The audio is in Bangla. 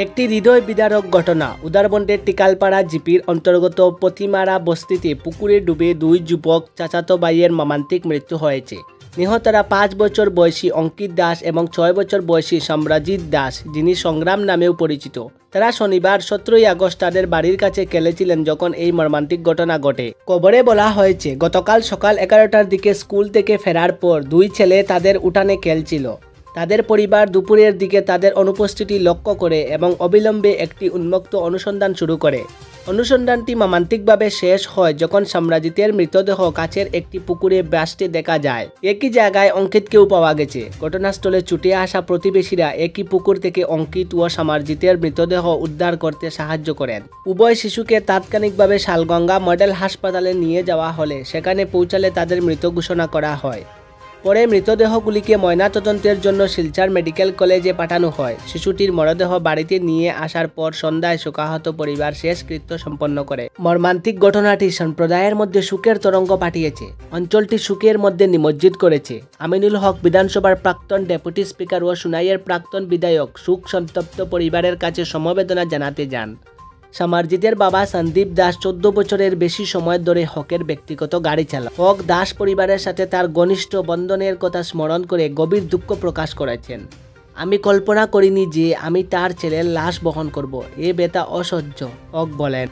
একটি হৃদয় বিদারক ঘটনা উদারবন্দের টিকালপাড়া জিপির অন্তর্গত পতিমারা বস্তিতে পুকুরে ডুবে দুই যুবক চাচাতো ভাইয়ের মর্মান্তিক মৃত্যু হয়েছে। নিহতরা 5 বছর বয়সী অঙ্কিত দাস এবং 6 বছর বয়সী সম্রাজিৎ দাস, যিনি সংগ্রাম নামেও পরিচিত। তারা শনিবার 17 আগস্ট তাদের বাড়ির কাছে খেলেছিলেন যখন এই মর্মান্তিক ঘটনা ঘটে। খবরে বলা হয়েছে, গতকাল সকাল 11টার দিকে স্কুল থেকে ফেরার পর দুই ছেলে তাদের উঠানে খেলছিল। তাদের পরিবার দুপুরের দিকে তাদের অনুপস্থিতি লক্ষ্য করে এবং অবিলম্বে একটি উন্মুক্ত অনুসন্ধান শুরু করে। অনুসন্ধানটি মর্মান্তিকভাবে শেষ হয় যখন সম্রাজিতের মৃতদেহ কাছের একটি পুকুরে ভাসতে দেখা যায়। একই জায়গায় অঙ্কিতকেও পাওয়া গেছে। ঘটনাস্থলে ছুটে আসা প্রতিবেশীরা একই পুকুর থেকে অঙ্কিত ও সম্রাজিতের মৃতদেহ উদ্ধার করতে সাহায্য করেন। উভয় শিশুকে তাৎক্ষণিকভাবে শালগঙ্গা মডেল হাসপাতালে নিয়ে যাওয়া হলে সেখানে পৌঁছালে তাদের মৃত ঘোষণা করা হয়। পরে মৃতদেহগুলিকে ময়নাতদন্তের জন্য শিলচর মেডিকেল কলেজে পাঠানো হয়। শিশুটির মরদেহ বাড়িতে নিয়ে আসার পর সন্ধ্যায় শোকাহত পরিবার শেষকৃত্য সম্পন্ন করে। মর্মান্তিক ঘটনাটি সম্প্রদায়ের মধ্যে শোকের তরঙ্গ পাঠিয়েছে। অঞ্চলটি শোকের মধ্যে নিমজ্জিত করেছে। আমিনুল হক বিধানসভার প্রাক্তন ডেপুটি স্পিকার ও সুনাইয়ের প্রাক্তন বিধায়ক শোক সন্তপ্ত পরিবারের কাছে সমবেদনা জানাতে যান। সম্রাজিতের বাবা সন্দীপ দাস 14 বছরের বেশি সময় ধরে হকের ব্যক্তিগত গাড়ি চালান। হক দাস পরিবারের সাথে তার ঘনিষ্ঠ বন্ধনের কথা স্মরণ করে গভীর দুঃখ প্রকাশ করেছেন। আমি কল্পনা করিনি যে আমি তার ছেলের লাশ বহন করব, এ ব্যথা অসহ্য, হক বলেন।